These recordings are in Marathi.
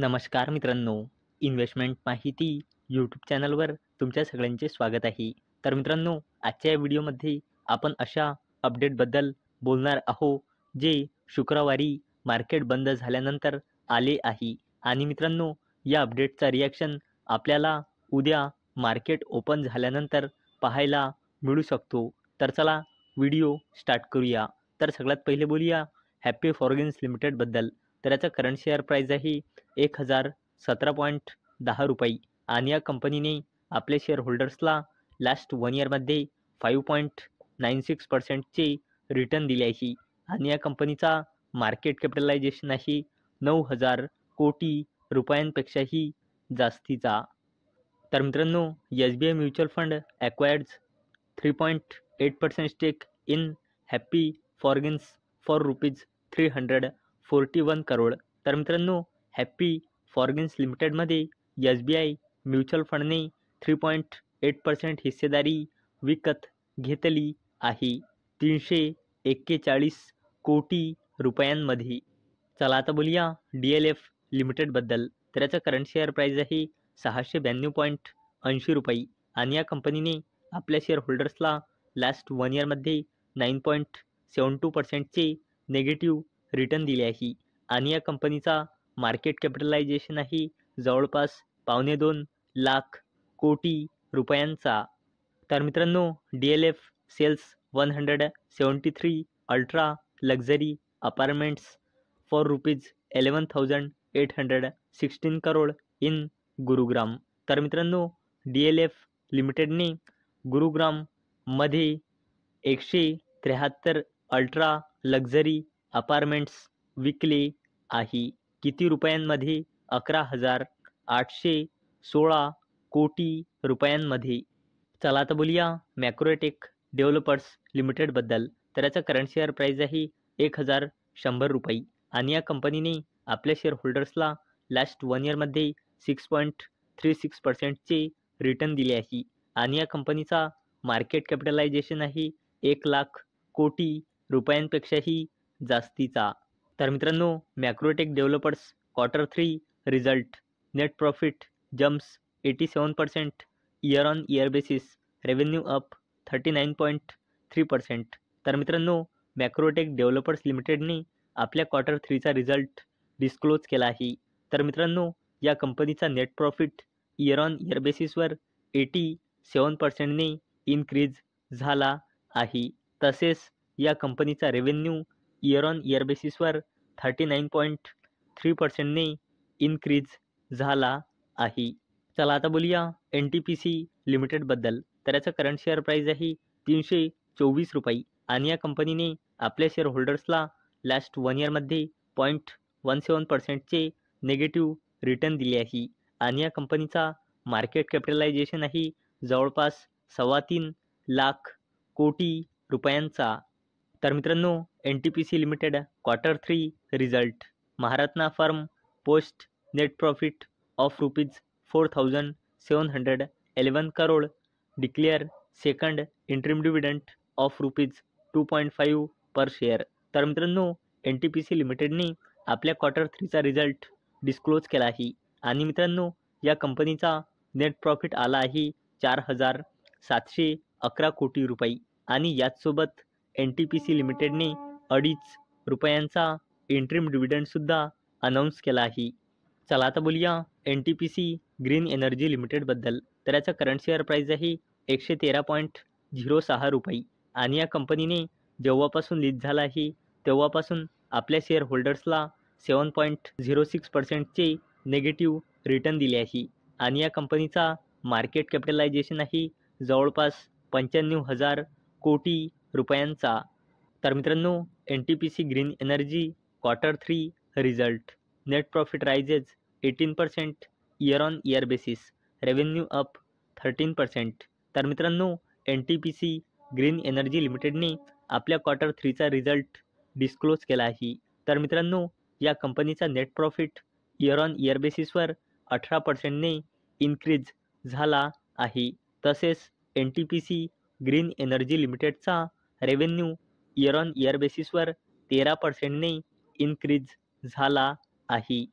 नमस्कार मित्रांनो, इन्व्हेस्टमेंट माहिती यूट्यूब चॅनलवर तुमच्या सगळ्यांचे स्वागत आहे. तर मित्रांनो, आजच्या या व्हिडिओमध्ये आपण अशा अपडेटबद्दल बोलणार आहोत, जे शुक्रवारी मार्केट बंद झाल्यानंतर आले आहे. आणि मित्रांनो, या अपडेटचा रिॲक्शन आपल्याला उद्या मार्केट ओपन झाल्यानंतर पाहायला मिळू शकतो. तर चला व्हिडिओ स्टार्ट करूया. तर सगळ्यात पहिले बोलूया हॅपी फॉर्गन्स लिमिटेडबद्दल. तर याचा करंट शेअर प्राईस आहे 1017.10 रुपये आणि या कंपनीने आपल्या शेअर होल्डर्सला लास्ट 1 इयरमध्ये 5.96%चे रिटर्न दिले आहे. आणि या कंपनीचा मार्केट कॅपिटलायझेशन आहे 9,000 कोटी रुपयांपेक्षाही जास्तीचा. तर मित्रांनो, SBI mutual fund acquires 3.8% stake in Happy Forgings for ₹341 crore. तर मित्रांनो, हॅपी फॉर्गन्स लिमिटेडमध्ये SBI म्युच्युअल फंडने 3.8% हिस्सेदारी विकत घेतली आहे 341 कोटी रुपयांमध्ये. चला आता बोलूया DLF लिमिटेडबद्दल. तर याचा करंट शेअर प्राईस आहे 692.80 रुपये आणि या कंपनीने आपल्या शेअर होल्डर्सला लास्ट 1 इयरमध्ये 9.72%चे निगेटिव्ह रिटर्न दिले आहे. आणि या कंपनीचा मार्केट कॅपिटलायझेशन आहे जवळपास 2.25 लाख कोटी रुपयांचा. तर मित्रांनो, DLF sales 173 ultra luxury apartments for ₹11,816 crore in Gurugram. तर मित्रांनो, DLF लिमिटेडने गुरुग्राममध्ये 173 अल्ट्रा लक्झरी अपार्टमेंट्स विकले आहे. किती रुपयांमध्ये? 11,816 कोटी रुपयांमध्ये. चला आता बोलूया मॅक्रोटेक डेव्हलपर्स लिमिटेडबद्दल. तर याचा करंट शेअर प्राईस आहे 1,100 रुपये आणि या कंपनीने आपल्या शेअर होल्डर्सला लास्ट 1 इयरमध्ये 6.36%चे रिटर्न दिले आहे. आणि या कंपनीचा मार्केट कॅपिटलायझेशन आहे 1 लाख कोटी रुपयांपेक्षाही जास्तीचा. तर मित्रांनो, Macrotech developers Q3 result net profit jumps 87% year on year basis, revenue up 39.3%. तर मित्रांनो, मॅक्रोटेक डेव्हलपर्स लिमिटेडने आपल्या Q3चा रिझल्ट डिस्क्लोज केला आहे. तर मित्रांनो, या कंपनीचा net profit year on year बेसिसवर 87%ने इन्क्रीज झाला आहे. तसेच या कंपनीचा रेव्हेन्यू इयर ऑन इयर बेसिसवर 39.3%ने इन्क्रीज झाला आहे. चला आता बोलूया NTPC लिमिटेडबद्दल. तर याचा करंट शेअर प्राईस आहे 324 रुपये आणि या कंपनीने आपल्या शेअर होल्डर्सला लास्ट 1 इयरमध्ये 0.17%चे निगेटिव्ह रिटर्न दिले आहे. आणि या कंपनीचा मार्केट कॅपिटलायझेशन आहे जवळपास 3.25 लाख कोटी रुपयांचा. तर मित्रांनो, NTPC limited Q3 result Maharatna firm post net profit of ₹4,711 crore declare second interim dividend of ₹2.5 per share. तर मित्रांनो, NTPC लिमिटेडने आपल्या Q3चा रिझल्ट डिस्क्लोज केला आहे. आणि मित्रांनो, या कंपनीचा नेट प्रॉफिट आला आहे 4,711 कोटी रुपये आणि याचसोबत NTPC लिमिटेडने 2.5 रुपयांचा इंटरिम डिव्हिडंडसुद्धा अनाऊन्स केला आहे. चला आता बोलूया NTPC ग्रीन एनर्जी लिमिटेडबद्दल. तर याचा करंट शेअर प्राईस आहे 113.06 रुपये आणि या कंपनीने जेव्हापासून लिस्ट झाला आहे तेव्हापासून आपल्या शेअर होल्डर्सला 7.06%चे निगेटिव्ह रिटर्न दिले आहे. आणि या कंपनीचा मार्केट कॅपिटलायझेशन आहे जवळपास 95,000 कोटी रुपयांचा. तर मित्रांनो, NTPC green energy Q3 result net profit rises 18% year on year basis, revenue up 13%. तर मित्रांनो, NTPC ग्रीन एनर्जी लिमिटेडने आपल्या Q3चा रिझल्ट डिस्क्लोज केला आहे. तर मित्रांनो, या कंपनीचा net profit year on year बेसिसवर 18%ने इन्क्रीज झाला आहे. तसेच NTPC ग्रीन एनर्जी लिमिटेडचा रेव्हेन्यू इयर ऑन इयर बेसिसवर 13%ने इन्क्रीज झाला आहे.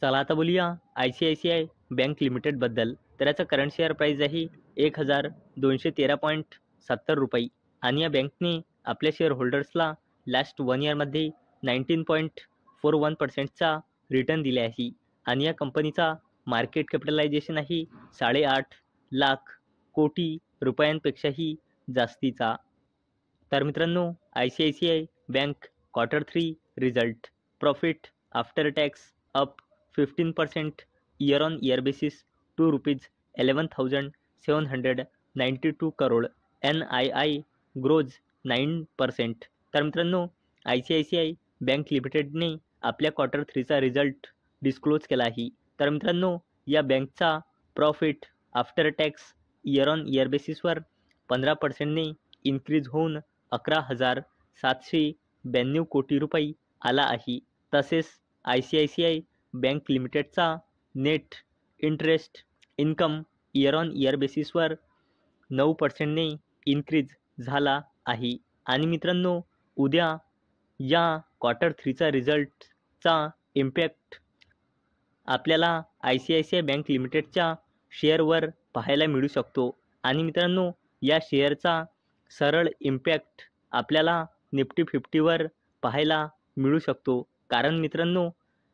चला आता बोलूया ICICI बँक लिमिटेडबद्दल. तर याचं करंट शेअर प्राईस आहे 1213.70 रुपये आणि या बँकने आपल्या शेअर होल्डर्सला लास्ट 1 इयरमध्ये 19.41%चा रिटर्न दिले आहे आणि या कंपनीचा मार्केट कॅपिटलायझेशन आहे 8.5 लाख कोटी रुपयांपेक्षाही जास्तीचा. तर मित्रांनो, ICICI bank Q3 result profit after tax up 15% year on year basis to rupees 11,792 crore. NII grows 9%. तर मित्रांनो, ICICI बँक लिमिटेडने आपल्या Q3चा रिझल्ट डिस्क्लोज केला आहे. तर मित्रांनो, या बँकचा profit after tax year on year बेसिसवर 15%ने इन्क्रीज होऊन 11,792 कोटी रुपये आला आहे. तसेच ICICI बँक लिमिटेडचा net interest income year on year बेसिसवर 9%ने इन्क्रीज झाला आहे. आणि मित्रांनो, उद्या या Q3चा रिझल्टचा इम्पॅक्ट आपल्याला ICICI बँक लिमिटेडच्या शेअरवर पाहायला मिळू शकतो. आणि मित्रांनो, या शेअरचा सरळ इम्पॅक्ट आपल्याला निफ्टी 50वर पाहायला मिळू शकतो. कारण मित्रांनो,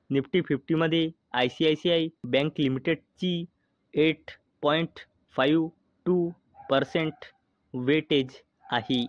निफ्टी 50मध्ये ICICI बँक लिमिटेडची 8.52% वेटेज आहे.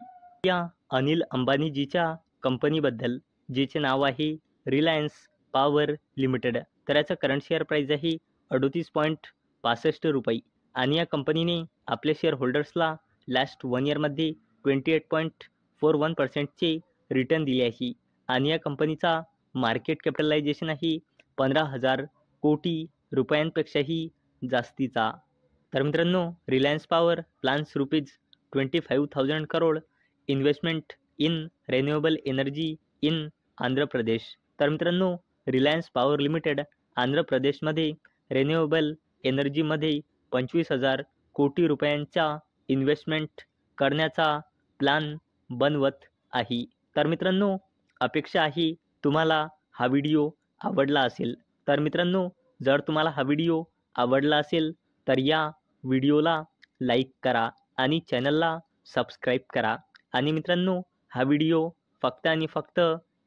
या अनिल अंबानीजीच्या कंपनीबद्दल, जिचे नाव आहे रिलायन्स पॉवर लिमिटेड. तर याचं करंट शेअर प्राईस आहे 38.65 रुपये आणि या कंपनीने आपल्या शेअर होल्डर्सला लास्ट 1 इयरमध्ये 28.41%चे रिटर्न दिले आहे आणि या कंपनीचा मार्केट कॅपिटलायझेशन आहे 15,000 कोटी रुपयांपेक्षाही जास्तीचा. तर मित्रांनो, Reliance power plans rupees 25,000 crore investment in renewable energy in Andhra Pradesh. तर मित्रांनो, रिलायन्स पॉवर लिमिटेड आंध्र प्रदेशमध्ये रिन्युएबल एनर्जीमध्ये 25,000 कोटी रुपयांचा इन्व्हेस्टमेंट करण्याचा प्लॅन बनवत आहे. तर मित्रांनो, अपेक्षा आहे तुम्हाला हा व्हिडिओ आवडला असेल. तर मित्रांनो, जर तुम्हाला हा व्हिडिओ आवडला असेल तर या व्हिडिओला लाईक करा आणि चॅनलला सबस्क्राईब करा. आणि मित्रांनो, हा व्हिडिओ फक्त आणि फक्त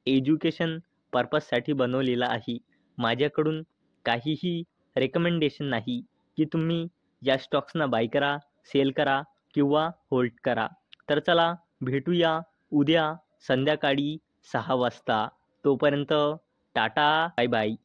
एज्युकेशन पर्पजसाठी बनवलेला आहे. माझ्याकडून काहीही रेकमेंडेशन नाही की तुम्ही या स्टॉक्सना बाय करा, सेल करा किंवा होल्ड करा. तर चला भेटूया उद्या संध्याकाळी 6 वाजता. तोपर्यंत टाटा, बाय बाय.